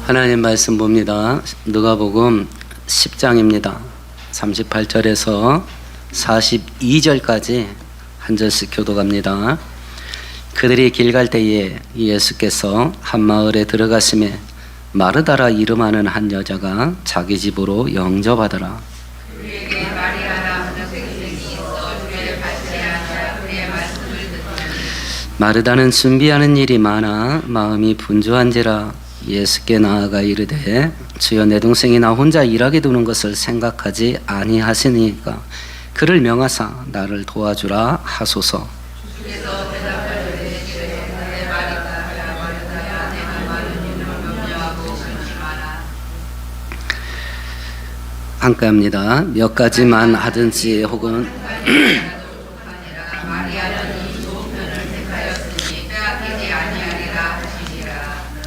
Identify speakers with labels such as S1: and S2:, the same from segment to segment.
S1: 하나님 말씀 봅니다. 누가복음 10장입니다. 38절에서 42절까지 한 절씩 교독합니다. 그들이 길 갈 때에 예수께서 한 마을에 들어가심에 마르다라 이름하는 한 여자가 자기 집으로 영접하더라.
S2: 그에게 마리아라 하는 백성이 있어 주의 발제하자 그의 말씀을 듣더니
S1: 마르다는 준비하는 일이 많아 마음이 분주한지라 예수께 나아가 이르되 주여 내 동생이 나 혼자 일하게 두는 것을 생각하지 아니하시니까 그를 명하사 나를 도와주라 하소서.
S2: 주께서 대답하시되 이르되 마리아야 마리아야 내가 많은 일을 염려하고 근심하라.
S1: 함께 합니다. 몇 가지만 하든지 혹은
S2: 마리아는 이 좋은 편을 택하였으니 빼앗기지 아니하리라 하시니라.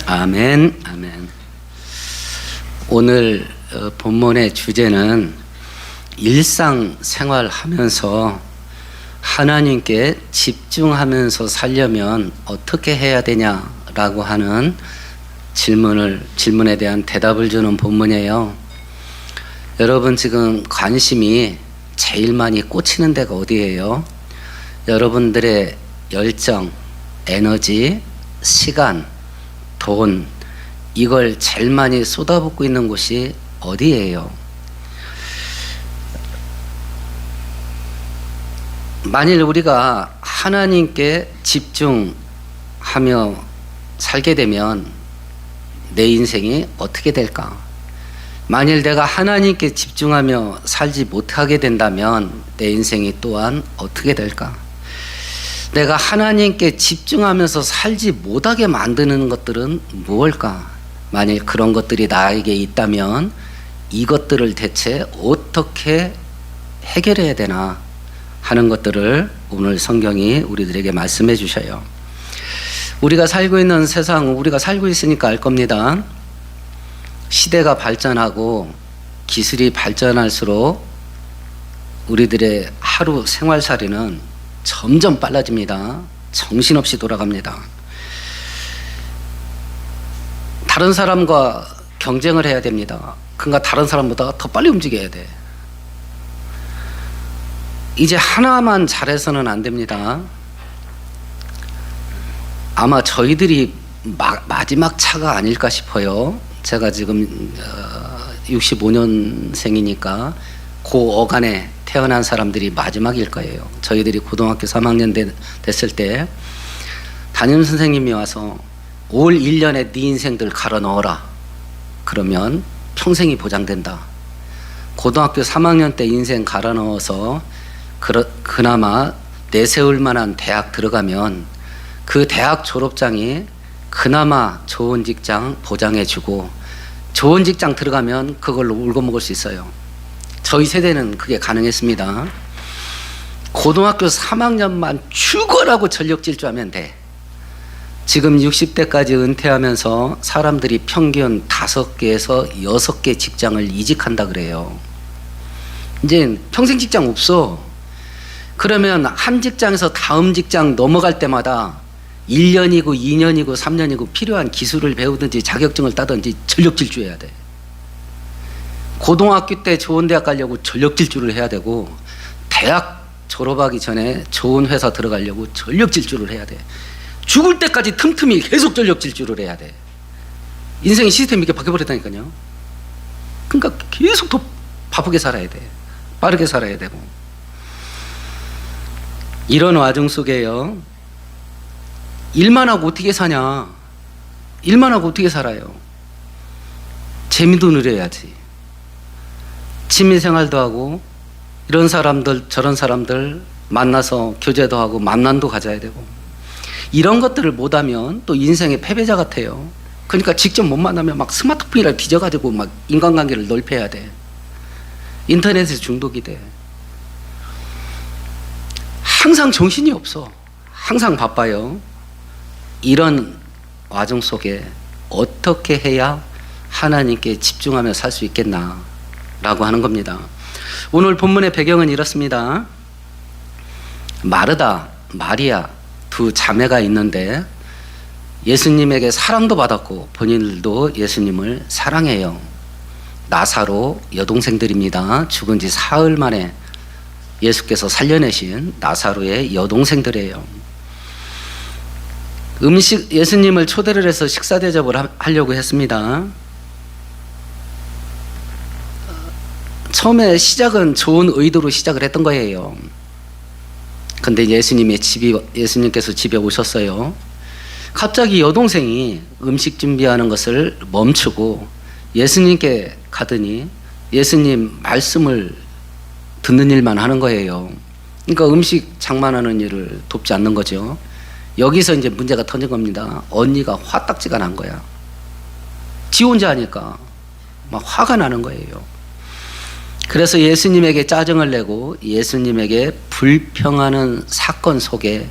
S1: 아멘, 아멘. 오늘 본문의 주제는 일상생활하면서 하나님께 집중하면서 살려면 어떻게 해야 되냐라고 하는 질문에 대한 대답을 주는 본문이에요. 여러분 지금 관심이 제일 많이 꽂히는 데가 어디예요? 여러분들의 열정, 에너지, 시간, 돈, 이걸 제일 많이 쏟아붓고 있는 곳이 어디예요? 만일 우리가 하나님께 집중하며 살게 되면 내 인생이 어떻게 될까? 만일 내가 하나님께 집중하며 살지 못하게 된다면 내 인생이 또한 어떻게 될까? 내가 하나님께 집중하면서 살지 못하게 만드는 것들은 무엇일까? 만일 그런 것들이 나에게 있다면 이것들을 대체 어떻게 해결해야 되나 하는 것들을 오늘 성경이 우리들에게 말씀해 주셔요. 우리가 살고 있는 세상, 우리가 살고 있으니까 알 겁니다. 시대가 발전하고 기술이 발전할수록 우리들의 하루 생활살이는 점점 빨라집니다. 정신없이 돌아갑니다. 다른 사람과 경쟁을 해야 됩니다. 그러니까 다른 사람보다 더 빨리 움직여야 돼. 이제 하나만 잘해서는 안 됩니다. 아마 저희들이 마지막 차가 아닐까 싶어요. 제가 지금 65년생이니까 그 어간에 태어난 사람들이 마지막일 거예요. 저희들이 고등학교 3학년 됐을 때 담임 선생님이 와서 올 1년에 네 인생들 갈아 넣어라. 그러면 평생이 보장된다. 고등학교 3학년 때 인생 갈아 넣어서 그나마 내세울 만한 대학 들어가면 그 대학 졸업장이 그나마 좋은 직장 보장해주고 좋은 직장 들어가면 그걸로 울고 먹을 수 있어요. 저희 세대는 그게 가능했습니다. 고등학교 3학년만 죽어라고 전력 질주하면 돼. 지금 60대까지 은퇴하면서 사람들이 평균 5개에서 6개 직장을 이직한다 그래요. 이제 평생 직장 없어. 그러면 한 직장에서 다음 직장 넘어갈 때마다 1년이고 2년이고 3년이고 필요한 기술을 배우든지 자격증을 따든지 전력 질주해야 돼. 고등학교 때 좋은 대학 가려고 전력 질주를 해야 되고 대학 졸업하기 전에 좋은 회사 들어가려고 전력 질주를 해야 돼. 죽을 때까지 틈틈이 계속 전력 질주를 해야 돼. 인생의 시스템이 이렇게 바뀌어버렸다니까요. 그러니까 계속 더 바쁘게 살아야 돼. 빠르게 살아야 되고. 이런 와중 속에요. 일만 하고 어떻게 사냐? 일만 하고 어떻게 살아요? 재미도 누려야지. 취미생활도 하고 이런 사람들 저런 사람들 만나서 교제도 하고 만남도 가져야 되고 이런 것들을 못하면 또 인생의 패배자 같아요. 그러니까 직접 못 만나면 막 스마트폰이라 뒤져가지고 막 인간관계를 넓혀야 돼. 인터넷에 중독이 돼. 항상 정신이 없어. 항상 바빠요. 이런 와중 속에 어떻게 해야 하나님께 집중하며 살 수 있겠나 라고 하는 겁니다. 오늘 본문의 배경은 이렇습니다. 마르다, 마리아 두 자매가 있는데 예수님에게 사랑도 받았고 본인들도 예수님을 사랑해요. 나사로 여동생들입니다. 죽은 지 사흘 만에 예수께서 살려내신 나사로의 여동생들이에요. 예수님을 초대를 해서 식사 대접을 하려고 했습니다. 처음에 시작은 좋은 의도로 시작을 했던 거예요. 근데 예수님께서 집에 오셨어요. 갑자기 여동생이 음식 준비하는 것을 멈추고 예수님께 가더니 예수님 말씀을 듣는 일만 하는 거예요. 그러니까 음식 장만하는 일을 돕지 않는 거죠. 여기서 이제 문제가 터진 겁니다. 언니가 화딱지가 난 거야. 지 혼자 하니까 막 화가 나는 거예요. 그래서 예수님에게 짜증을 내고 예수님에게 불평하는 사건 속에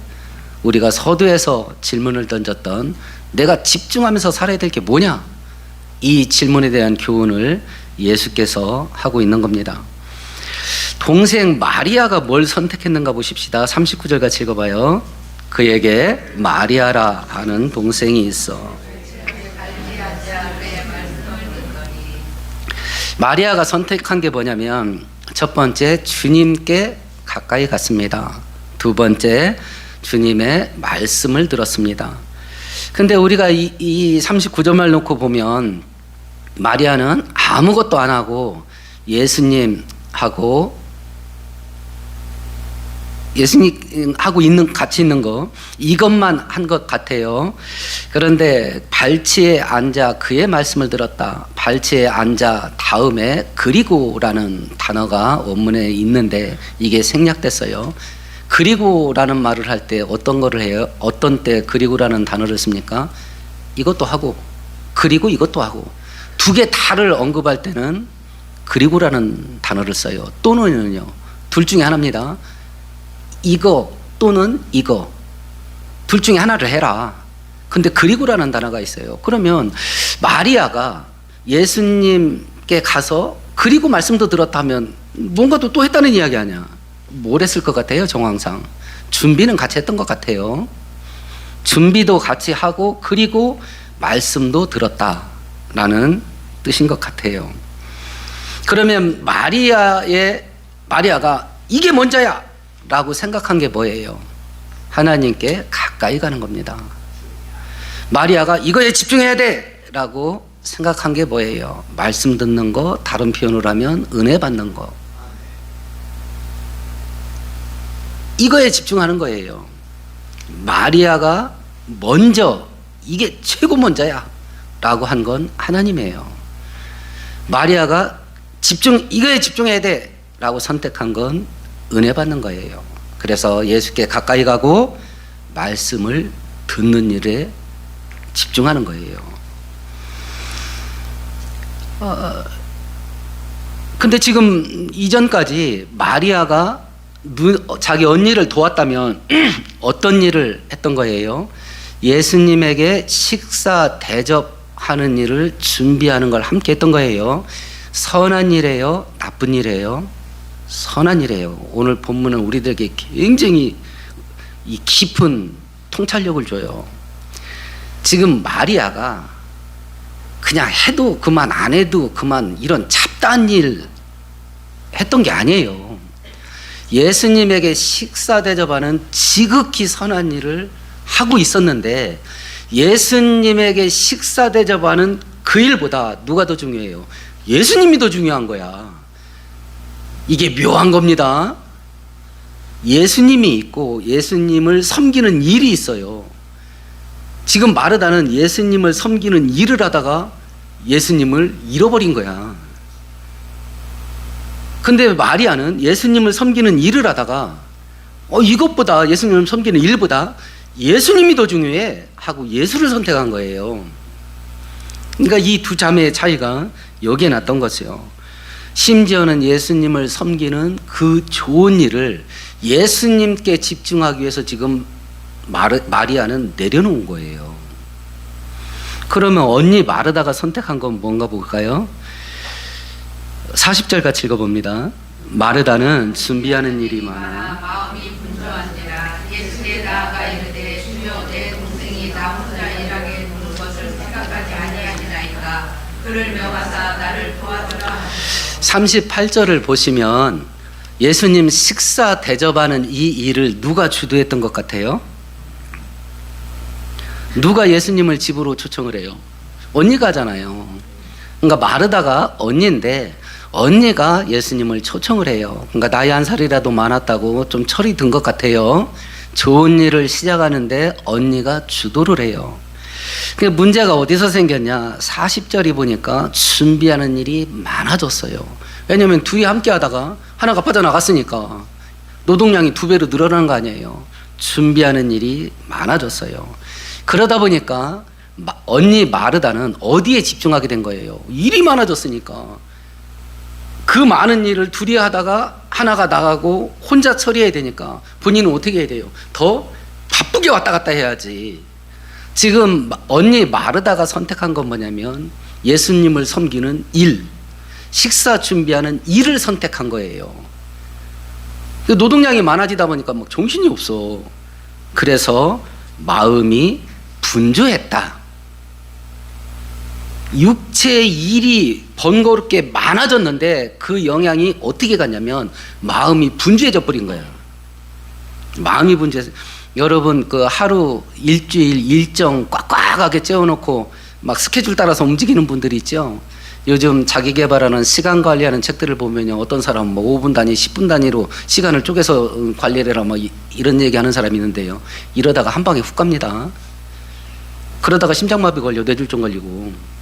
S1: 우리가 서두에서 질문을 던졌던 내가 집중하면서 살아야 될 게 뭐냐? 이 질문에 대한 교훈을 예수께서 하고 있는 겁니다. 동생 마리아가 뭘 선택했는가 보십시다. 39절 같이 읽어봐요. 그에게 마리아라 하는 동생이 있어. 마리아가 선택한 게 뭐냐면 첫 번째 주님께 가까이 갔습니다. 두 번째 주님의 말씀을 들었습니다. 근데 우리가 이 39절만 놓고 보면 마리아는 아무것도 안 하고 예수님하고 같이 있는 거 이것만 한 것 같아요. 그런데 발치에 앉아 그의 말씀을 들었다. 발치에 앉아 다음에 그리고라는 단어가 원문에 있는데 이게 생략됐어요. 그리고라는 말을 할 때 어떤 거를 해요? 어떤 때 그리고라는 단어를 씁니까? 이것도 하고 그리고 이것도 하고 두 개 다를 언급할 때는 그리고라는 단어를 써요. 또는요. 둘 중에 하나입니다. 이거 또는 이거 둘 중에 하나를 해라. 근데 그리고라는 단어가 있어요. 그러면 마리아가 예수님께 가서 그리고 말씀도 들었다면 뭔가 또 했다는 이야기 아니야. 뭘 했을 것 같아요? 정황상 준비는 같이 했던 것 같아요. 준비도 같이 하고 그리고 말씀도 들었다라는 뜻인 것 같아요. 그러면 마리아가 이게 먼저야 라고 생각한 게 뭐예요? 하나님께 가까이 가는 겁니다. 마리아가 이거에 집중해야 돼 라고 생각한 게 뭐예요? 말씀 듣는 거, 다른 표현으로 하면 은혜 받는 거. 이거에 집중하는 거예요. 마리아가 먼저 이게 최고 먼저야 라고 한 건 하나님이에요. 마리아가 이거에 집중해야 돼 라고 선택한 건 은혜 받는 거예요. 그래서 예수께 가까이 가고 말씀을 듣는 일에 집중하는 거예요. 근데 지금 이전까지 마리아가 자기 언니를 도왔다면 어떤 일을 했던 거예요? 예수님에게 식사 대접하는 일을 준비하는 걸 함께 했던 거예요. 선한 일이에요? 나쁜 일이에요? 선한 일이에요. 오늘 본문은 우리들에게 굉장히 이 깊은 통찰력을 줘요. 지금 마리아가 그냥 해도 그만 안 해도 그만 이런 잡다한 일 했던 게 아니에요. 예수님에게 식사 대접하는 지극히 선한 일을 하고 있었는데 예수님에게 식사 대접하는 그 일보다 누가 더 중요해요? 예수님이 더 중요한 거야. 이게 묘한 겁니다. 예수님이 있고 예수님을 섬기는 일이 있어요. 지금 마르다는 예수님을 섬기는 일을 하다가 예수님을 잃어버린 거야. 근데 마리아는 예수님을 섬기는 일을 하다가 이것보다 예수님을 섬기는 일보다 예수님이 더 중요해 하고 예수를 선택한 거예요. 그러니까 이 두 자매의 차이가 여기에 났던 거죠. 심지어는 예수님을 섬기는 그 좋은 일을 예수님께 집중하기 위해서 지금 마리아는 내려놓은 거예요. 그러면 언니 마르다가 선택한 건 뭔가 볼까요? 40절 같이 읽어봅니다. 마르다는 준비하는 일이 많아
S2: 마음이 분주한지라 예수께 나아가 이르되 주여 내 동생이 나 혼자 안일하게 두는 것을 생각하지 아니하시나이까. 그를 명하사 나를 도와주라.
S1: 38절을 보시면 예수님 식사 대접하는 이 일을 누가 주도했던 것 같아요? 누가 예수님을 집으로 초청을 해요? 언니가 하잖아요. 그러니까 마르다가 언니인데 언니가 예수님을 초청을 해요. 그러니까 나이 한 살이라도 많았다고 좀 철이 든 것 같아요. 좋은 일을 시작하는데 언니가 주도를 해요. 그 문제가 어디서 생겼냐? 40절이 보니까 준비하는 일이 많아졌어요. 왜냐하면 둘이 함께 하다가 하나가 빠져나갔으니까 노동량이 2배로 늘어난 거 아니에요. 준비하는 일이 많아졌어요. 그러다 보니까 언니 마르다는 어디에 집중하게 된 거예요? 일이 많아졌으니까. 그 많은 일을 둘이 하다가 하나가 나가고 혼자 처리해야 되니까 본인은 어떻게 해야 돼요? 더 바쁘게 왔다 갔다 해야지. 지금 언니 마르다가 선택한 건 뭐냐면 예수님을 섬기는 일, 식사 준비하는 일을 선택한 거예요. 노동량이 많아지다 보니까 막 정신이 없어. 그래서 마음이 분주했다. 육체의 일이 번거롭게 많아졌는데 그 영향이 어떻게 갔냐면 마음이 분주해져 버린 거야. 마음이 분주해서 여러분 그 하루 일주일 일정 꽉꽉하게 채워놓고 막 스케줄 따라서 움직이는 분들이 있죠. 요즘 자기 개발하는 시간 관리하는 책들을 보면요, 어떤 사람은 뭐 5분 단위, 10분 단위로 시간을 쪼개서 관리를 해라 뭐 이런 얘기하는 사람이 있는데요. 이러다가 한 방에 훅 갑니다. 그러다가 심장마비 걸려 뇌졸중 걸리고.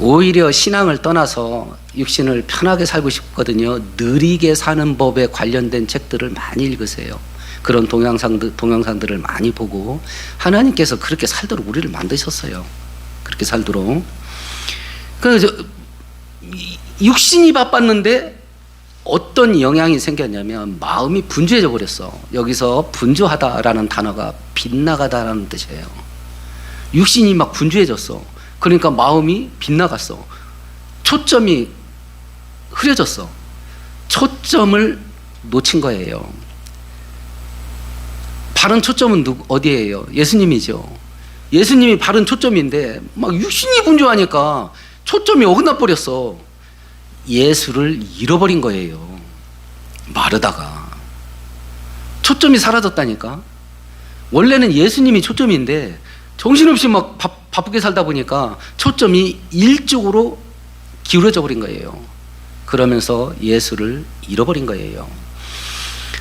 S1: 오히려 신앙을 떠나서 육신을 편하게 살고 싶거든요. 느리게 사는 법에 관련된 책들을 많이 읽으세요. 그런 동영상들을 많이 보고 하나님께서 그렇게 살도록 우리를 만드셨어요. 그렇게 살도록. 그래서 육신이 바빴는데 어떤 영향이 생겼냐면 마음이 분주해져 버렸어. 여기서 분주하다라는 단어가 빗나가다라는 뜻이에요. 육신이 막 분주해졌어. 그러니까 마음이 빗나갔어. 초점이 흐려졌어. 초점을 놓친 거예요. 바른 초점은 어디예요? 예수님이죠. 예수님이 바른 초점인데 막 육신이 분주하니까 초점이 어긋나 버렸어. 예수를 잃어버린 거예요. 마르다가. 초점이 사라졌다니까. 원래는 예수님이 초점인데 정신없이 막 바쁘게 살다 보니까 초점이 일쪽으로 기울어져 버린 거예요. 그러면서 예수를 잃어버린 거예요.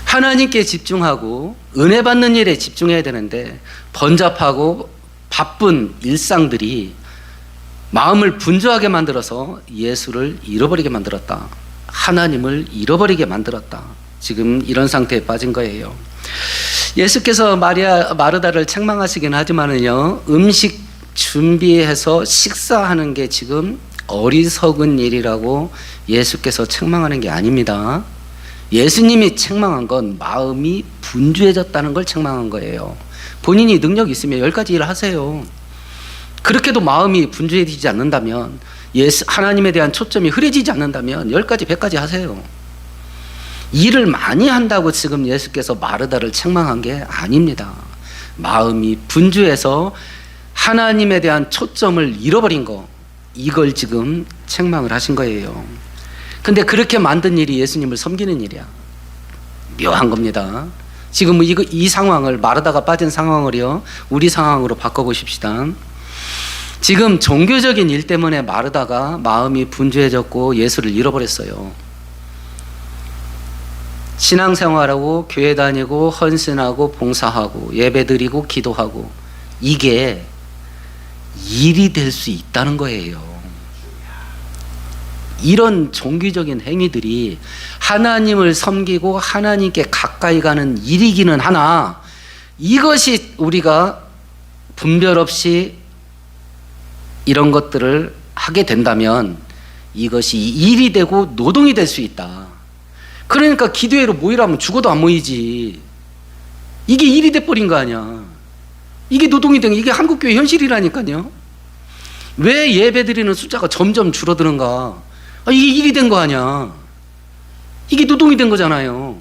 S1: 하나님께 집중하고 은혜 받는 일에 집중해야 되는데 번잡하고 바쁜 일상들이 마음을 분주하게 만들어서 예수를 잃어버리게 만들었다. 하나님을 잃어버리게 만들었다. 지금 이런 상태에 빠진 거예요. 예수께서 마르다를 책망하시긴 하지만은요, 음식 준비해서 식사하는 게 지금 어리석은 일이라고 예수께서 책망하는 게 아닙니다. 예수님이 책망한 건 마음이 분주해졌다는 걸 책망한 거예요. 본인이 능력이 있으면 10가지 일을 하세요. 그렇게도 마음이 분주해지지 않는다면, 하나님에 대한 초점이 흐려지지 않는다면 10가지, 100가지 하세요. 일을 많이 한다고 지금 예수께서 마르다를 책망한 게 아닙니다. 마음이 분주해서 하나님에 대한 초점을 잃어버린 거, 이걸 지금 책망을 하신 거예요. 근데 그렇게 만든 일이 예수님을 섬기는 일이야. 묘한 겁니다. 지금 이 상황을, 마르다가 빠진 상황을요, 우리 상황으로 바꿔보십시다. 지금 종교적인 일 때문에 마르다가 마음이 분주해졌고 예수를 잃어버렸어요. 신앙생활하고 교회 다니고 헌신하고 봉사하고 예배드리고 기도하고, 이게 일이 될 수 있다는 거예요. 이런 종교적인 행위들이 하나님을 섬기고 하나님께 가까이 가는 일이기는 하나, 이것이 우리가 분별 없이 이런 것들을 하게 된다면 이것이 일이 되고 노동이 될 수 있다. 그러니까 기도회로 모이라면 죽어도 안 모이지. 이게 일이 돼버린 거 아니야. 이게 노동이 된, 이게 한국교회 현실이라니까요. 왜 예배드리는 숫자가 점점 줄어드는가? 이게 일이 된 거 아니야. 이게 노동이 된 거잖아요.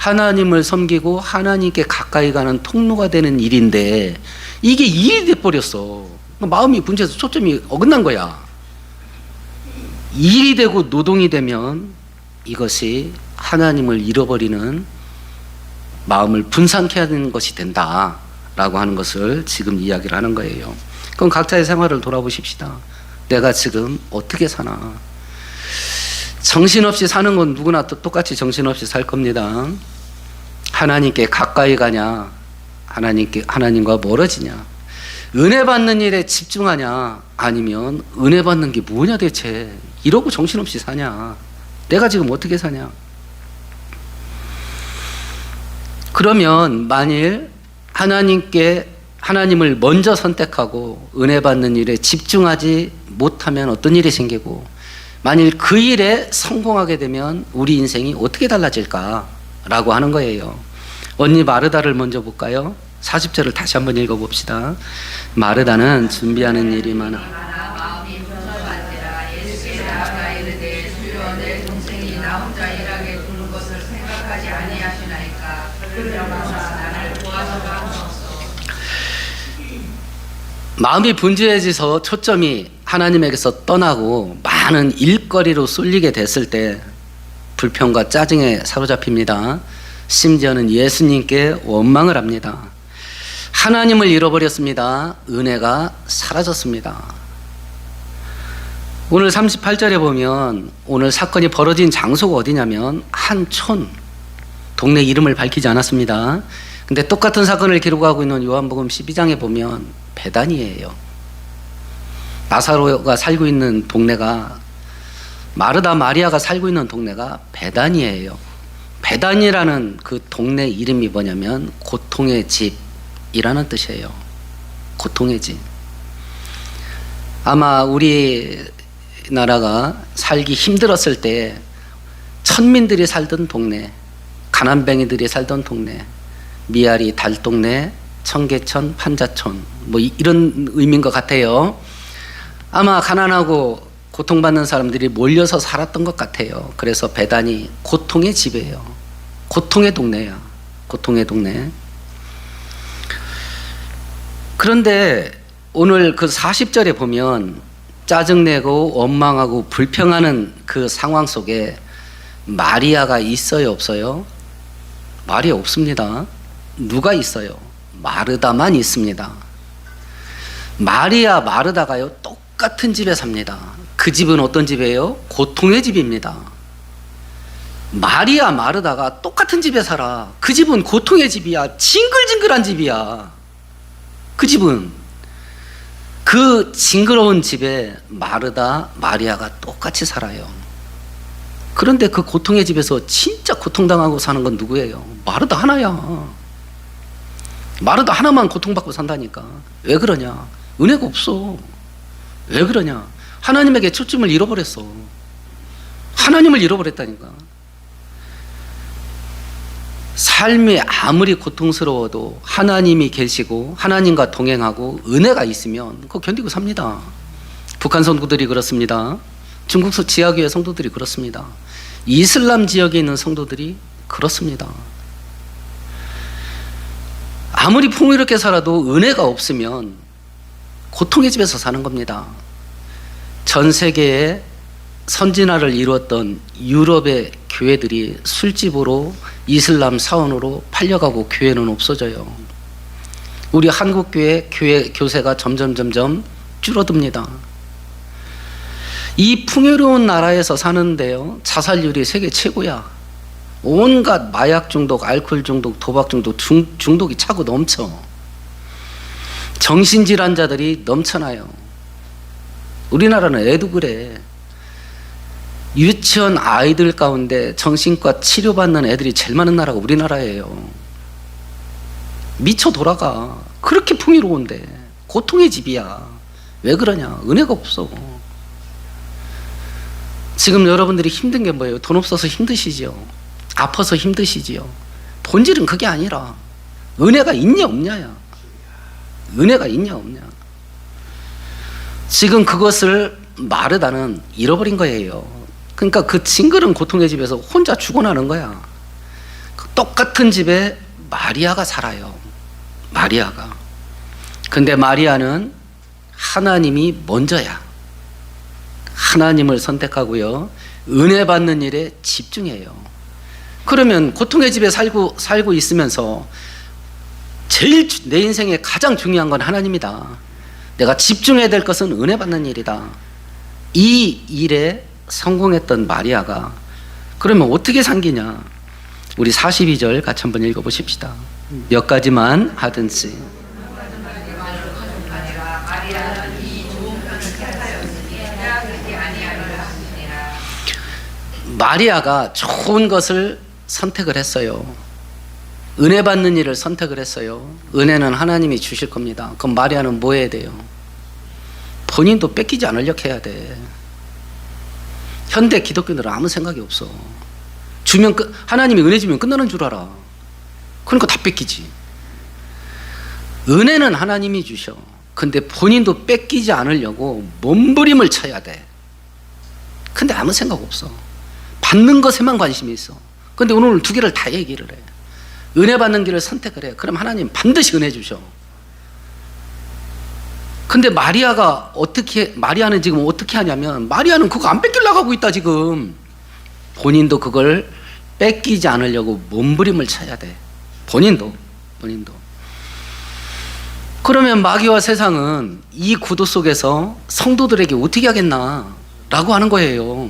S1: 하나님을 섬기고 하나님께 가까이 가는 통로가 되는 일인데 이게 일이 돼버렸어. 마음이 분주해서 초점이 어긋난 거야. 일이 되고 노동이 되면 이것이 하나님을 잃어버리는 마음을 분산케 하는 것이 된다라고 하는 것을 지금 이야기를 하는 거예요. 그럼 각자의 생활을 돌아보십시다. 내가 지금 어떻게 사나? 정신없이 사는 건 누구나 똑같이 정신없이 살 겁니다. 하나님께 가까이 가냐? 하나님과 멀어지냐? 은혜 받는 일에 집중하냐? 아니면 은혜 받는 게 뭐냐 대체? 이러고 정신없이 사냐? 내가 지금 어떻게 사냐? 그러면 만일 하나님을 먼저 선택하고 은혜 받는 일에 집중하지 못하면 어떤 일이 생기고, 만일 그 일에 성공하게 되면 우리 인생이 어떻게 달라질까라고 하는 거예요. 언니 마르다를 먼저 볼까요? 40절을 다시 한번 읽어봅시다. 마르다는 준비하는 일이 많아
S2: 마음이 분주한지라 예수께 나아가 이르되 주여 내 동생이 나 혼자 일하게 두는 것을 생각하지 아니하시나이까. 그러면서 나를 도와줘가 하옵소서.
S1: 마음이 분주해져서 초점이 하나님에게서 떠나고 많은 일거리로 쏠리게 됐을 때 불평과 짜증에 사로잡힙니다. 심지어는 예수님께 원망을 합니다. 하나님을 잃어버렸습니다. 은혜가 사라졌습니다. 오늘 38절에 보면 오늘 사건이 벌어진 장소가 어디냐면 한 촌, 동네 이름을 밝히지 않았습니다. 근데 똑같은 사건을 기록하고 있는 요한복음 12장에 보면 베다니예요. 나사로가 살고 있는 동네가, 마르다 마리아가 살고 있는 동네가 베다니예요. 베다니라는 그 동네 이름이 뭐냐면 고통의 집이라는 뜻이에요. 고통의 집. 아마 우리나라가 살기 힘들었을 때 천민들이 살던 동네, 가난뱅이들이 살던 동네, 미아리, 달동네, 청계천, 판자촌, 뭐 이런 의미인 것 같아요. 아마 가난하고 고통받는 사람들이 몰려서 살았던 것 같아요. 그래서 베다니, 고통의 집이에요. 고통의 동네야. 고통의 동네. 그런데 오늘 그 40절에 보면 짜증내고 원망하고 불평하는 그 상황 속에 마리아가 있어요, 없어요? 마리아 없습니다. 누가 있어요? 마르다만 있습니다. 마리아, 마르다가요 똑같은 집에 삽니다. 그 집은 어떤 집이에요? 고통의 집입니다. 마리아, 마르다가 똑같은 집에 살아. 그 집은 고통의 집이야. 징글징글한 집이야. 그 집은. 그 징그러운 집에 마르다, 마리아가 똑같이 살아요. 그런데 그 고통의 집에서 진짜 고통당하고 사는 건 누구예요? 마르다 하나야. 마르다 하나만 고통받고 산다니까. 왜 그러냐? 은혜가 없어. 왜 그러냐? 하나님에게 초점을 잃어버렸어. 하나님을 잃어버렸다니까. 삶이 아무리 고통스러워도 하나님이 계시고 하나님과 동행하고 은혜가 있으면 그거 견디고 삽니다. 북한 성도들이 그렇습니다. 중국 지하교회 성도들이 그렇습니다. 이슬람 지역에 있는 성도들이 그렇습니다. 아무리 풍요롭게 살아도 은혜가 없으면 고통의 집에서 사는 겁니다. 전 세계에 선진화를 이루었던 유럽의 교회들이 술집으로, 이슬람 사원으로 팔려가고 교회는 없어져요. 우리 한국 교회 교세가 점점 줄어듭니다. 이 풍요로운 나라에서 사는데요, 자살률이 세계 최고야. 온갖 마약 중독, 알코올 중독, 도박 중독, 중독이 차고 넘쳐. 정신질환자들이 넘쳐나요. 우리나라는 애도 그래. 유치원 아이들 가운데 정신과 치료받는 애들이 제일 많은 나라가 우리나라예요. 미쳐 돌아가. 그렇게 풍요로운데 고통의 집이야. 왜 그러냐? 은혜가 없어. 지금 여러분들이 힘든 게 뭐예요? 돈 없어서 힘드시지요. 아파서 힘드시지요. 본질은 그게 아니라 은혜가 있냐 없냐야. 은혜가 있냐 없냐. 지금 그것을 마르다는 잃어버린 거예요. 그러니까 그 징그러운 고통의 집에서 혼자 죽어나는 거야. 똑같은 집에 마리아가 살아요. 마리아가. 근데 마리아는 하나님이 먼저야. 하나님을 선택하고요. 은혜 받는 일에 집중해요. 그러면 고통의 집에 살고 있으면서 제일 내 인생에 가장 중요한 건 하나님이다. 내가 집중해야 될 것은 은혜 받는 일이다. 이 일에 성공했던 마리아가 그러면 어떻게 상기냐? 우리 42절 같이 한번 읽어보십시다. 몇 가지만 하든지. 마리아가 좋은 것을 선택을 했어요. 은혜 받는 일을 선택을 했어요. 은혜는 하나님이 주실 겁니다. 그럼 마리아는 뭐 해야 돼요? 본인도 뺏기지 않으려고 해야 돼. 현대 기독교인들은 아무 생각이 없어. 주면 하나님이 은혜 주면 끝나는 줄 알아. 그러니까 다 뺏기지. 은혜는 하나님이 주셔. 근데 본인도 뺏기지 않으려고 몸부림을 쳐야 돼. 근데 아무 생각 없어. 받는 것에만 관심이 있어. 근데 오늘 두 개를 다 얘기를 해. 은혜 받는 길을 선택을 해. 그럼 하나님 반드시 은혜 주셔. 근데 마리아는 지금 어떻게 하냐면, 마리아는 그거 안 뺏기려고 하고 있다 지금. 본인도 그걸 뺏기지 않으려고 몸부림을 쳐야 돼. 본인도. 그러면 마귀와 세상은 이 구도 속에서 성도들에게 어떻게 하겠나 라고 하는 거예요.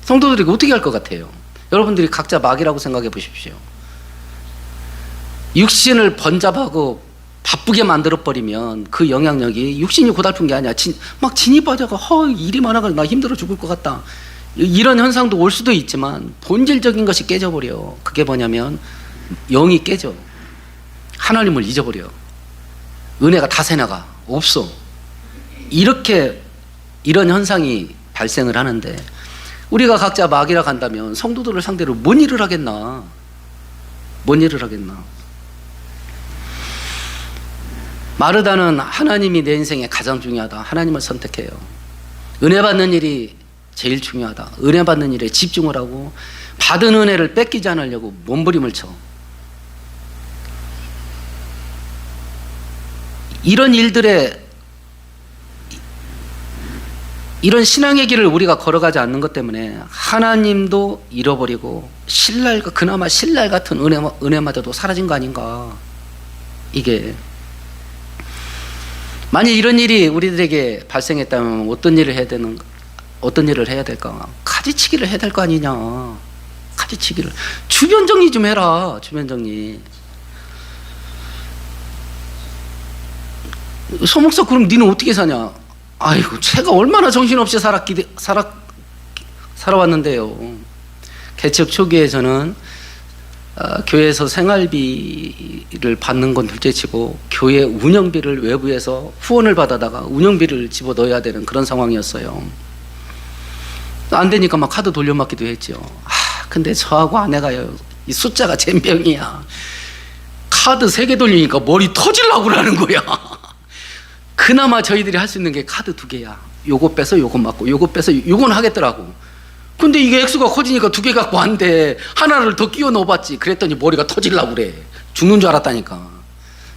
S1: 성도들에게 어떻게 할 것 같아요? 여러분들이 각자 마귀라고 생각해 보십시오. 육신을 번잡하고 바쁘게 만들어버리면 그 영향력이, 육신이 고달픈 게 아니야. 막 진이 빠져가 일이 많아가지고 나 힘들어 죽을 것 같다. 이런 현상도 올 수도 있지만 본질적인 것이 깨져버려. 그게 뭐냐면 영이 깨져. 하나님을 잊어버려. 은혜가 다 새나가. 없어. 이런 현상이 발생을 하는데, 우리가 각자 마귀라 간다면 성도들을 상대로 뭔 일을 하겠나? 마르다는 하나님이 내 인생에 가장 중요하다. 하나님을 선택해요. 은혜 받는 일이 제일 중요하다. 은혜 받는 일에 집중을 하고 받은 은혜를 뺏기지 않으려고 몸부림을 쳐. 이런 신앙의 길을 우리가 걸어가지 않는 것 때문에 하나님도 잃어버리고 그나마 신랄 같은 은혜마저도 사라진 거 아닌가. 이게 만약 이런 일이 우리들에게 발생했다면 어떤 일을 해야 될까? 가지치기를 해야 될 거 아니냐. 가지치기를. 주변 정리 좀 해라. 주변 정리. 소목사, 그럼 니는 어떻게 사냐? 아이고, 제가 얼마나 정신없이 살아왔는데요. 개척 초기에 저는 교회에서 생활비를 받는 건 둘째치고 교회 운영비를 외부에서 후원을 받아다가 운영비를 집어넣어야 되는 그런 상황이었어요. 안 되니까 막 카드 돌려막기도 했죠. 근데 저하고 아내가요, 이 숫자가 젬병이야. 카드 3개 돌리니까 머리 터질라고 그러는 거야. 그나마 저희들이 할 수 있는 게 카드 2개야. 요거 빼서 요거 맞고, 요거 빼서 요건 하겠더라고. 근데 이게 액수가 커지니까 2개 갖고 안 돼. 하나를 더 끼워 넣어봤지. 그랬더니 머리가 터질라고 그래. 죽는 줄 알았다니까.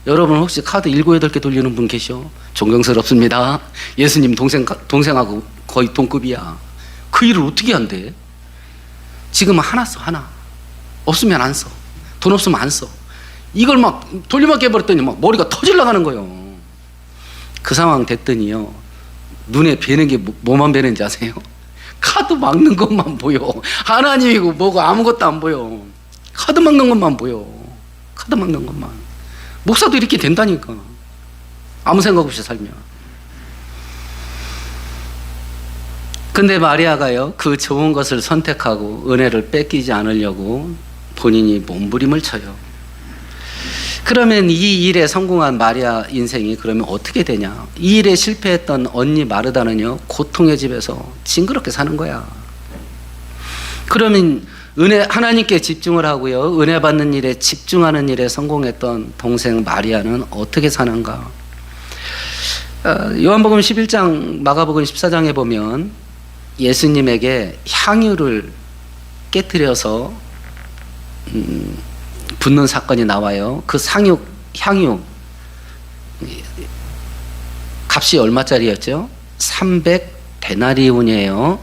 S1: 여러분 혹시 카드 7, 8개 돌리는 분 계셔? 존경스럽습니다. 예수님 동생하고 거의 동급이야. 그 일을 어떻게 한대? 지금은 하나 써, 하나. 없으면 안 써. 돈 없으면 안 써. 이걸 막 돌려막기 해버렸더니 막 머리가 터질라 가는 거예요. 그 상황 됐더니요, 눈에 뵈는 게 뭐만 뵈는지 아세요? 카드 막는 것만 보여. 하나님이고 뭐고 아무것도 안 보여. 카드 막는 것만 보여. 카드 막는 것만. 목사도 이렇게 된다니까. 아무 생각 없이 살면. 근데 마리아가요, 그 좋은 것을 선택하고 은혜를 뺏기지 않으려고 본인이 몸부림을 쳐요. 그러면 이 일에 성공한 마리아 인생이 그러면 어떻게 되냐? 이 일에 실패했던 언니 마르다는요, 고통의 집에서 징그럽게 사는 거야. 그러면 하나님께 집중을 하고요, 은혜 받는 일에 집중하는 일에 성공했던 동생 마리아는 어떻게 사는가? 요한복음 11장, 마가복음 14장에 보면 예수님에게 향유를 깨뜨려서 붙는 사건이 나와요. 그 향유 값이 얼마짜리였죠? 300데나리온이에요.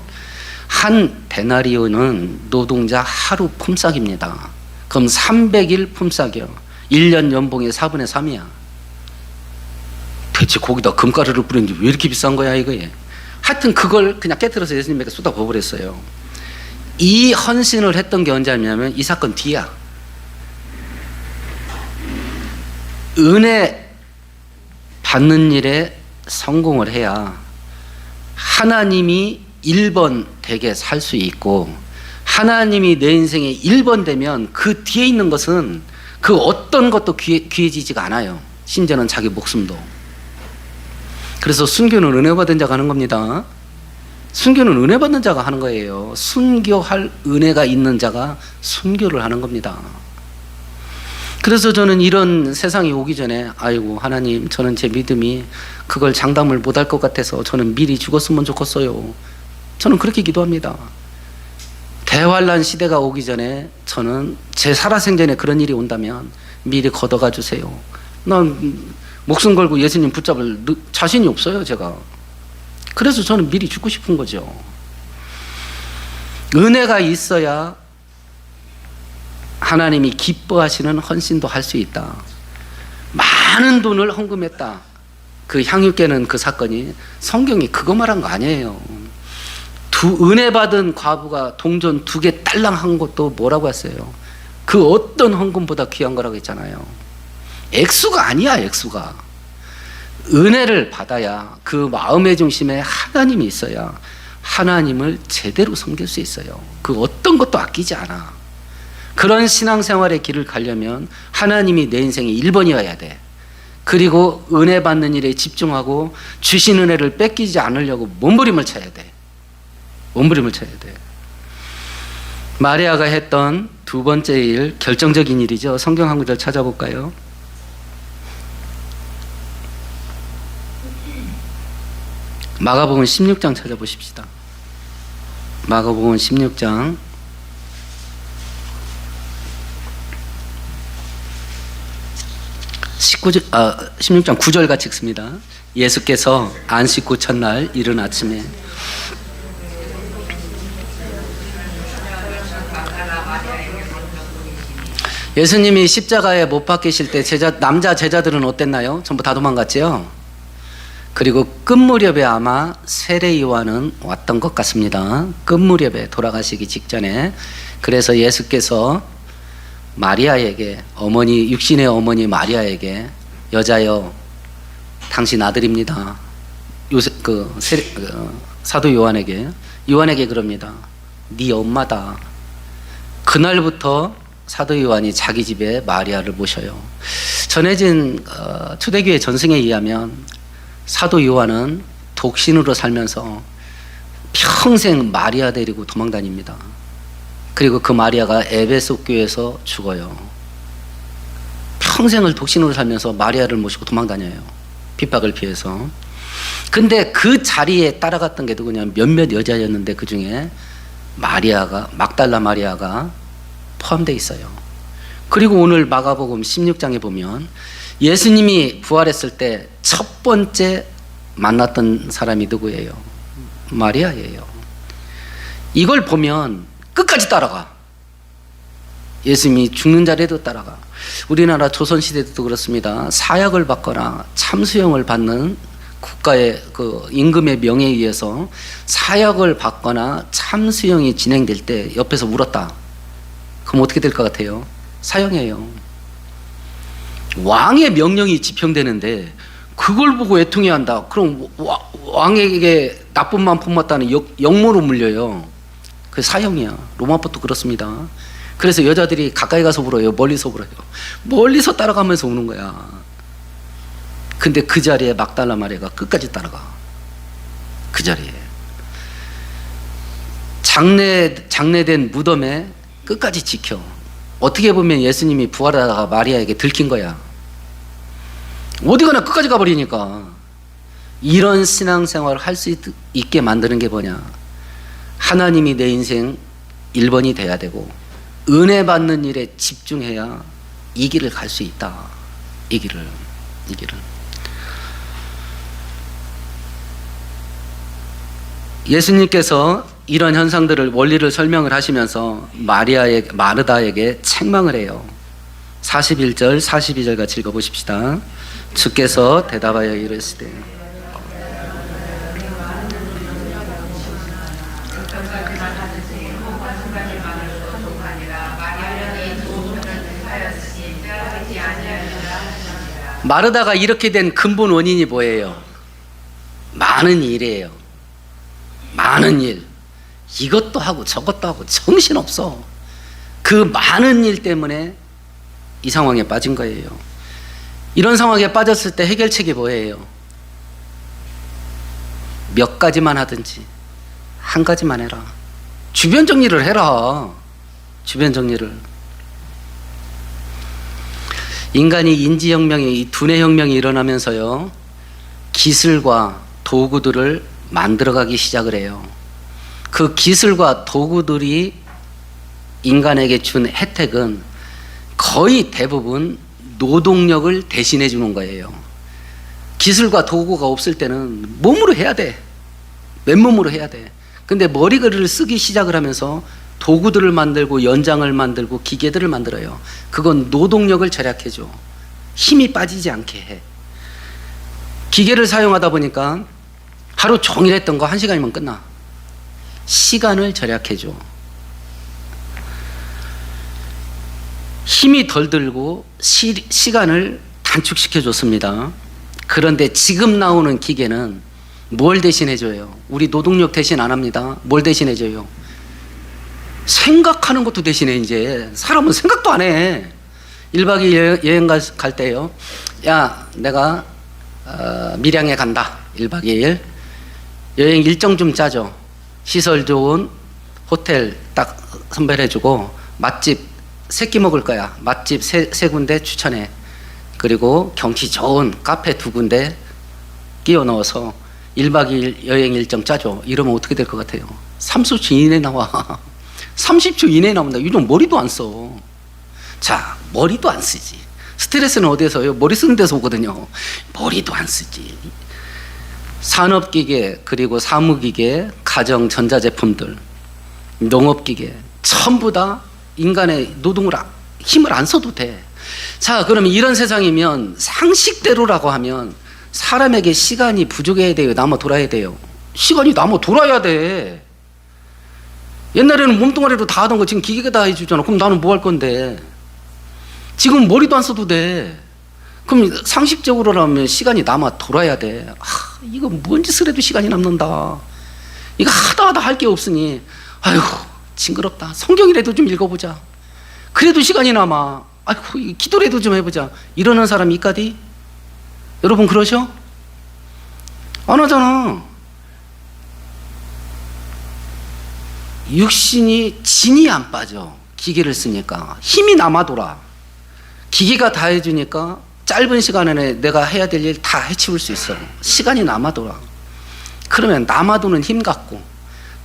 S1: 한 데나리온은 노동자 하루 품삯입니다. 그럼 300일 품삯이요. 1년 연봉의 4분의 3이야. 대체 거기다 금가루를 뿌리는 게 왜 이렇게 비싼 거야 이거에. 하여튼 그걸 그냥 깨트려서 예수님에게 쏟아 부어버렸어요. 이 헌신을 했던 게 언제냐면 이 사건 뒤야. 은혜 받는 일에 성공을 해야 하나님이 1번 되게 살 수 있고, 하나님이 내 인생에 1번 되면 그 뒤에 있는 것은 그 어떤 것도 귀해지지가 않아요. 심지어는 자기 목숨도. 그래서 순교는 은혜 받은 자가 하는 겁니다. 순교는 은혜 받는 자가 하는 거예요. 순교할 은혜가 있는 자가 순교를 하는 겁니다. 그래서 저는 이런 세상이 오기 전에 아이고 하나님, 저는 제 믿음이 그걸 장담을 못할 것 같아서 저는 미리 죽었으면 좋겠어요. 저는 그렇게 기도합니다. 대환란 시대가 오기 전에 저는 제 살아생전에 그런 일이 온다면 미리 걷어가 주세요. 난 목숨 걸고 예수님 붙잡을 자신이 없어요, 제가. 그래서 저는 미리 죽고 싶은 거죠. 은혜가 있어야 하나님이 기뻐하시는 헌신도 할 수 있다. 많은 돈을 헌금했다. 그 향유 깨는 그 사건이 성경이 그거 말한 거 아니에요. 은혜 받은 과부가 동전 2개 딸랑 한 것도 뭐라고 했어요? 그 어떤 헌금보다 귀한 거라고 했잖아요. 액수가 아니야, 액수가. 은혜를 받아야 그 마음의 중심에 하나님이 있어야 하나님을 제대로 섬길 수 있어요. 그 어떤 것도 아끼지 않아. 그런 신앙생활의 길을 가려면 하나님이 내 인생의 1번이어야 돼. 그리고 은혜 받는 일에 집중하고 주신 은혜를 뺏기지 않으려고 몸부림을 쳐야 돼. 몸부림을 쳐야 돼. 마리아가 했던 두 번째 일, 결정적인 일이죠. 성경 한 구절 찾아볼까요? 마가복음 16장 찾아보십시다. 마가복음 16장 16장 9절 같이 읽습니다. 예수께서 안식 후 첫날 이른 아침에 예수님이 십자가에 못 박히실 때 남자 제자들은 어땠나요? 전부 다 도망갔죠? 그리고 끝무렵에 아마 세례 요한은 왔던 것 같습니다. 끝무렵에 돌아가시기 직전에. 그래서 예수께서 마리아에게, 육신의 어머니 마리아에게, 여자여 당신 아들입니다. 사도 요한에게 그럽니다. 네 엄마다. 그날부터 사도 요한이 자기 집에 마리아를 모셔요. 전해진 초대교회 전승에 의하면 사도 요한은 독신으로 살면서 평생 마리아 데리고 도망다닙니다. 그리고 그 마리아가 에베소 교회에서 죽어요. 평생을 독신으로 살면서 마리아를 모시고 도망다녀요. 핍박을 피해서. 근데 그 자리에 따라갔던 게 누구냐면 몇몇 여자였는데 그 중에 막달라 마리아가 포함되어 있어요. 그리고 오늘 마가복음 16장에 보면 예수님이 부활했을 때 첫 번째 만났던 사람이 누구예요? 마리아예요. 이걸 보면 끝까지 따라가. 예수님이 죽는 자리에도 따라가. 우리나라 조선시대도 그렇습니다. 사약을 받거나 참수형을 받는 국가의 그 임금의 명예에 의해서 사약을 받거나 참수형이 진행될 때 옆에서 울었다. 그럼 어떻게 될 것 같아요? 사형이에요. 왕의 명령이 집행되는데 그걸 보고 애통해야 한다. 그럼 왕에게 나쁜만 품었다는 역모로 물려요. 그 사형이야. 로마법도 그렇습니다. 그래서 여자들이 가까이 가서 울어요? 멀리서 울어요? 멀리서 따라가면서 우는 거야. 근데 그 자리에 막달라 마리아가 끝까지 따라가. 그 자리에. 장례된 무덤에 끝까지 지켜. 어떻게 보면 예수님이 부활하다가 마리아에게 들킨 거야. 어디 가나 끝까지 가버리니까. 이런 신앙생활을 할 수 있게 만드는 게 뭐냐? 하나님이 내 인생 1번이 돼야 되고 은혜 받는 일에 집중해야 이 길을 갈 수 있다. 이 길을. 예수님께서 이런 현상들을 원리를 설명을 하시면서 마르다에게 책망을 해요. 41절 42절 같이 읽어보십시다. 주께서 대답하여 이르시되 마르다가 이렇게 된 근본 원인이 뭐예요? 많은 일이에요. 많은 일. 이것도 하고 저것도 하고 정신없어. 그 많은 일 때문에 이 상황에 빠진 거예요. 이런 상황에 빠졌을 때 해결책이 뭐예요? 몇 가지만 하든지 한 가지만 해라. 주변 정리를 해라. 주변 정리를. 인간이 인지혁명이, 이 두뇌혁명이 일어나면서요, 기술과 도구들을 만들어가기 시작을 해요. 그 기술과 도구들이 인간에게 준 혜택은 거의 대부분 노동력을 대신해 주는 거예요. 기술과 도구가 없을 때는 몸으로 해야 돼. 맨몸으로 해야 돼. 근데 머리글을 쓰기 시작을 하면서 도구들을 만들고 연장을 만들고 기계들을 만들어요. 그건 노동력을 절약해 줘. 힘이 빠지지 않게 해. 기계를 사용하다 보니까 하루 종일 했던 거 1시간이면 끝나. 시간을 절약해 줘. 힘이 덜 들고 시간을 단축시켜 줬습니다. 그런데 지금 나오는 기계는 뭘 대신해 줘요? 우리 노동력 대신 안 합니다. 뭘 대신해 줘요? 생각하는 것도 대신에. 이제 사람은 생각도 안 해. 1박 2일 여행 갈 때요, 야 내가 밀양에 간다. 1박 2일 여행 일정 좀 짜줘. 시설 좋은 호텔 딱 선별해주고 맛집 3끼 먹을 거야. 맛집 3군데 추천해. 그리고 경치 좋은 카페 2군데 끼워 넣어서 1박 2일 여행 일정 짜줘. 이러면 어떻게 될 것 같아요? 30초 이내에 나와. 30초 이내에 나온다. 요즘 머리도 안 써. 자, 머리도 안 쓰지. 스트레스는 어디서요? 머리 쓰는 데서 오거든요. 머리도 안 쓰지. 산업기계, 그리고 사무기계, 가정 전자제품들, 농업기계 전부 다 인간의 노동을 힘을 안 써도 돼. 자, 그러면 이런 세상이면 상식대로라고 하면 사람에게 시간이 부족해야 돼요? 남아 돌아야 돼요? 시간이 남아 돌아야 돼. 옛날에는 몸뚱아리로 다 하던 거 지금 기계가 다 해주잖아. 그럼 나는 뭐 할 건데? 지금 머리도 안 써도 돼. 그럼 상식적으로라면 시간이 남아 돌아야 돼. 이거 뭔 짓을 해도 시간이 남는다. 이거 하다 할 게 없으니 아이고 징그럽다. 성경이라도 좀 읽어보자. 그래도 시간이 남아. 아이고 기도라도 좀 해보자. 이러는 사람 있까디? 여러분 그러셔? 안 하잖아. 육신이 진이 안 빠져. 기계를 쓰니까 힘이 남아 돌아. 기계가 다 해주니까 짧은 시간 안에 내가 해야 될 일 다 해치울 수 있어. 시간이 남아 돌아. 그러면 남아도는 힘 갖고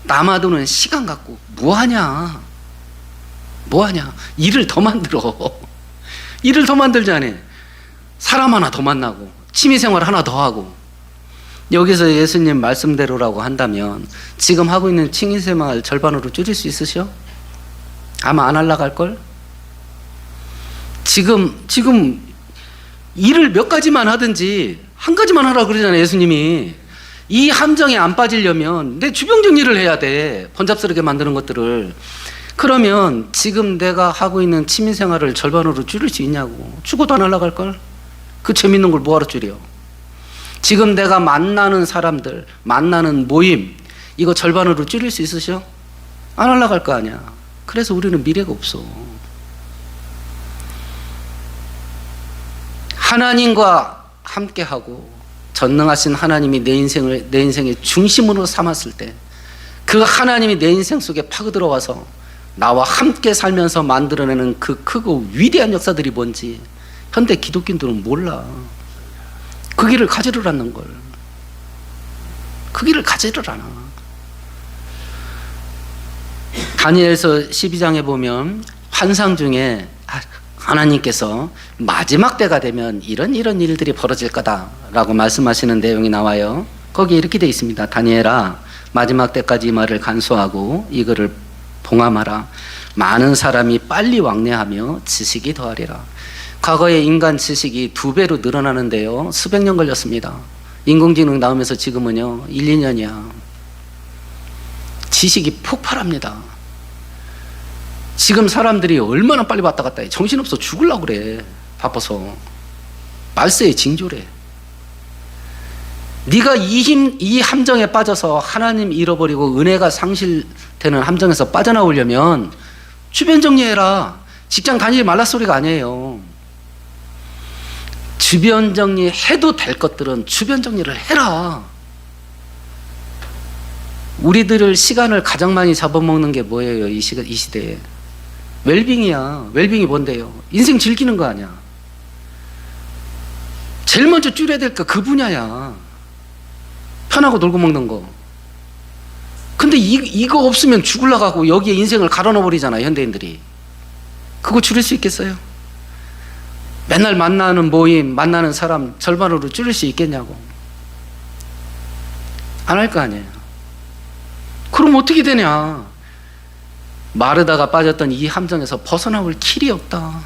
S1: 남아도는 시간 갖고 뭐하냐? 뭐하냐? 일을 더 만들어. 일을 더 만들자니 사람 하나 더 만나고 취미생활 하나 더 하고. 여기서 예수님 말씀대로라고 한다면 지금 하고 있는 취미생활 절반으로 줄일 수 있으셔? 아마 안 하려고 할걸? 지금 일을 몇 가지만 하든지 한 가지만 하라고 그러잖아요. 예수님이. 이 함정에 안 빠지려면 내 주변 정리를 해야 돼. 번잡스럽게 만드는 것들을. 그러면 지금 내가 하고 있는 취미생활을 절반으로 줄일 수 있냐고. 죽어도 안 하려고 할걸? 그 재밌는 걸 뭐하러 줄여? 지금 내가 만나는 사람들, 만나는 모임, 이거 절반으로 줄일 수 있으셔? 안 하려고 할 거 아니야. 그래서 우리는 미래가 없어. 하나님과 함께하고 전능하신 하나님이 내 인생의 중심으로 삼았을 때 그 하나님이 내 인생 속에 파고들어와서 나와 함께 살면서 만들어내는 그 크고 위대한 역사들이 뭔지 현대 기독교인들은 몰라. 그 길을 가지를 않는 걸. 그 길을 가지를 않아. 다니엘서 12장에 보면 환상 중에 하나님께서 마지막 때가 되면 이런 일들이 벌어질 거다라고 말씀하시는 내용이 나와요. 거기에 이렇게 되어 있습니다. 다니엘아, 마지막 때까지 이 말을 간수하고 이거를 봉함하라. 많은 사람이 빨리 왕래하며 지식이 더하리라. 과거에 인간 지식이 2배로 늘어나는데요, 수백 년 걸렸습니다. 인공지능 나오면서 지금은요 1, 2년이야. 지식이 폭발합니다. 지금 사람들이 얼마나 빨리 왔다 갔다 해. 정신없어 죽으려고 그래. 바빠서. 말세의 징조래. 네가 이 함정에 빠져서 하나님 잃어버리고 은혜가 상실되는 함정에서 빠져나오려면 주변 정리해라. 직장 다니지 말라 소리가 아니에요. 주변 정리해도 될 것들은 주변 정리를 해라. 우리들을 시간을 가장 많이 잡아먹는 게 뭐예요? 이 시대에. 웰빙이야. 웰빙이 뭔데요? 인생 즐기는 거 아니야. 제일 먼저 줄여야 될 거 그 분야야. 편하고 놀고 먹는 거. 근데 이거 없으면 죽으려고 하고 여기에 인생을 갈아넣어버리잖아, 현대인들이. 그거 줄일 수 있겠어요? 맨날 만나는 모임, 만나는 사람 절반으로 줄일 수 있겠냐고. 안 할 거 아니에요. 그럼 어떻게 되냐? 마르다가 빠졌던 이 함정에서 벗어나올 길이 없다.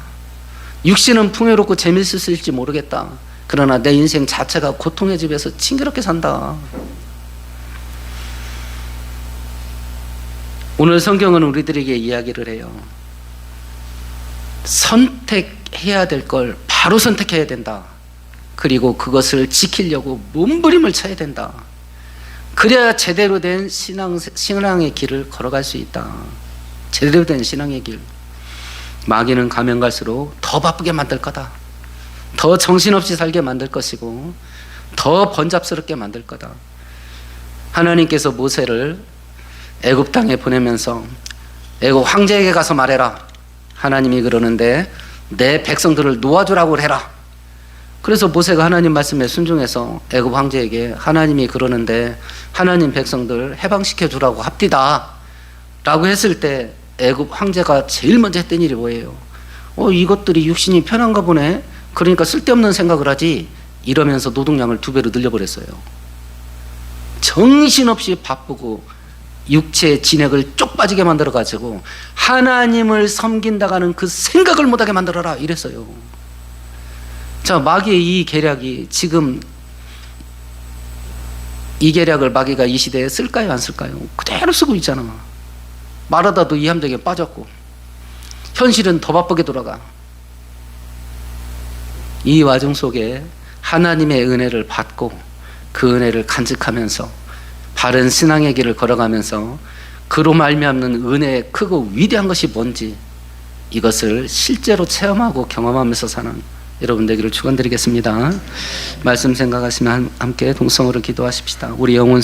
S1: 육신은 풍요롭고 재밌을지 모르겠다. 그러나 내 인생 자체가 고통의 집에서 징그럽게 산다. 오늘 성경은 우리들에게 이야기를 해요. 선택해야 될 걸 바로 선택해야 된다. 그리고 그것을 지키려고 몸부림을 쳐야 된다. 그래야 제대로 된 신앙의 길을 걸어갈 수 있다. 제대로 된 신앙의 길. 마귀는 가면 갈수록 더 바쁘게 만들 거다. 더 정신없이 살게 만들 것이고 더 번잡스럽게 만들 거다. 하나님께서 모세를 애굽 땅에 보내면서 애굽 황제에게 가서 말해라. 하나님이 그러는데 내 백성들을 놓아주라고 해라. 그래서 모세가 하나님 말씀에 순종해서 애굽 황제에게 하나님이 그러는데 하나님 백성들 해방시켜 주라고 합디다 라고 했을 때 애굽 황제가 제일 먼저 했던 일이 뭐예요? 이것들이 육신이 편한가 보네. 그러니까 쓸데없는 생각을 하지. 이러면서 노동량을 2배로 늘려버렸어요. 정신없이 바쁘고 육체의 진액을 쪽 빠지게 만들어가지고 하나님을 섬긴다고 하는 그 생각을 못하게 만들어라 이랬어요. 자, 마귀의 이 계략이 지금 이 계략을 마귀가 이 시대에 쓸까요, 안 쓸까요? 그대로 쓰고 있잖아. 말하다도 이 함정에 빠졌고 현실은 더 바쁘게 돌아가. 이 와중 속에 하나님의 은혜를 받고 그 은혜를 간직하면서 바른 신앙의 길을 걸어가면서 그로 말미암는 은혜의 크고 위대한 것이 뭔지 이것을 실제로 체험하고 경험하면서 사는 여러분 되기를 축원드리겠습니다. 말씀 생각하시면 함께 동성으로 기도하십시다. 우리 영혼